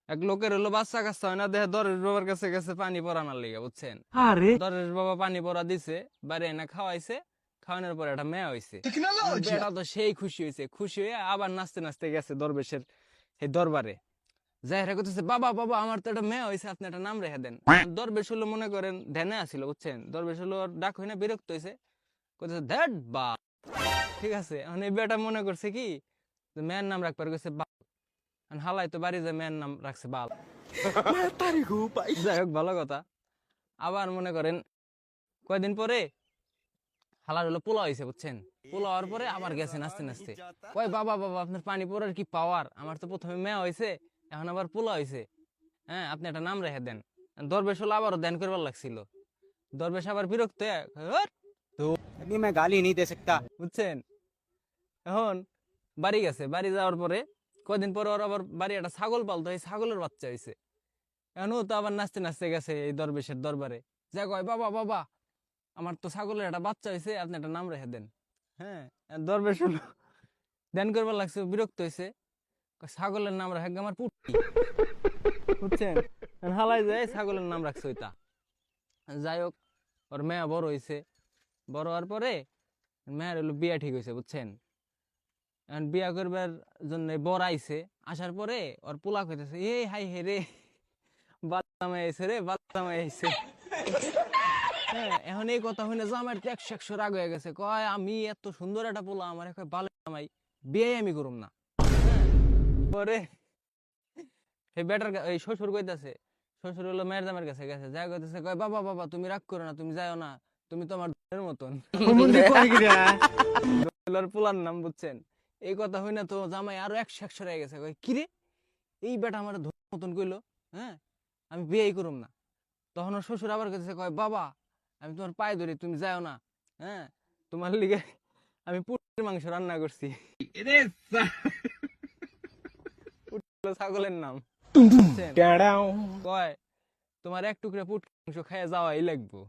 এক লোকের হলো বাচ্চা কাচ্চা হয় না, দেখে দরেশ বাবার কাছে গেছে পানি পরানোর লেগে, বুঝছেন? আরে দরেশ বাবা পানি পরা দিছে, বাড়ি এনে খাওয়াইছে। খাওয়ানোর পরে একটা মেয়ে হয়েছে। বেটা তো সেই খুশি হয়েছে, খুশি হয়ে আবার নাচতে নাচতে গেছে দরবেশের এই দরবারে। যাই রে করতেছে, বাবা বাবা আমার তো একটা মেয়ে হয়েছে, আপনি একটা নাম রেখে দেন। দরবেশ হলো মনে করেন ধ্যানে আসিল, বুঝছেন? দরবেশ হলো ওর ডাক হই না, বিরক্ত হয়েছে, করতেছে ধ্যাট বা। ঠিক আছে, এখন এই বেটা মনে করছে কি যে মেয়ের নাম রাখবার গেছে বাল। হালাই তো বাড়ি যায় মেয়ের নাম রাখছে বাল। মাতারি গো ভাই। যাই হোক, ভালো কথা। আবার মনে করেন কয়দিন পরে হালার হলো পোলা হয়েছে, বুঝছেন? পোলা হওয়ার পরে আবার গেছে নাচতে নাচতে, কয় বাবা বাবা আপনার পানি পড়ার কি পাওয়ার, আমার তো প্রথমে মেয়ে হয়েছে, এখন আবার পোলা হয়েছে, হ্যাঁ আপনি একটা নাম রেখে দেন। দরবেশ হলো আবারও ধ্যান করবার লাগছিল। দরবেশ আবার বিরক্ত হয়ে, "হ্যাট, ধুর", अभी मैं गाली नहीं दे सकता। বুঝছেন? এখন বাড়ি গেছে, বাড়ি যাওয়ার পরে কয়দিন পরে ওর আবার বাড়ি একটা ছাগল পালতো, এই ছাগলের বাচ্চা হয়েছে। এখন ও তো আবার নাচতে নাচতে গেছে এই দরবেশের দরবারে, যা কয় বাবা বাবা আমার তো ছাগলের একটা বাচ্চা হয়েছে, আপনি একটা নাম রেখে দেন। হ্যাঁ, আর দরবেশ হলো ধ্যান করবার লাগছে, বিরক্ত হয়েছে, কয়, ছাগলের নাম রাখে আমার পুটকি, বুঝছেন? এখন হালাই যায় ছাগলের নাম রাখছে ওইটা। যাই হোক, ওর মেয়া বড় হয়েছে, বড় হওয়ার পরে মেয়ের হলো বিয়া ঠিক হয়েছে, বুঝছেন? এখন বিয়া করবার জন্য বর আইছে, আসার পরে ওর পোলা কইতেছে, এই হাই হে রে, বাচ্চামাই আইছে রে, বাচ্চামাই আইছে। হ্যাঁ, এখন এই কথা শুনে জামাইয়ের তো 100 রাগ হয়ে গেছে, কয় আমি এত সুন্দর একটা পোলা, আমার কয় ভালো জামাই, বিয়ে আমি করুম না। হ্যাঁ, পরে এই বেটার এই শ্বশুর কইতাছে, শ্বশুর হলো মেয়ের জামাইয়ের কাছে গেছে, যা কইতেছে, কয় বাবা বাবা তুমি রাগ করো না, তুমি যাও না, তুমি তো আমার বোনের মতন। मुंडी कोई गिरा। দোলার পোলার নাম, বুঝছেন? এই কথা হই না তো জামাই আরো 100 রয়ে গেছে, কয় কিরে এই বেটা আমার ধোনের মতন কইলো, হ্যাঁ আমি বিয়েই করুম না। তখন ওর শ্বশুর আবার কইতেছে, কয় বাবা আমি তোমার পায়ে ধরি, তুমি যাও না, হ্যাঁ তোমার লিগে আমি পুটির মাংস রান্না করছি। পুটি হলো ছাগলের নাম, বুঝছেন? কয় তোমার এক টুকরা পুটির মাংস খাইয়া যাওয়াই লাগবো।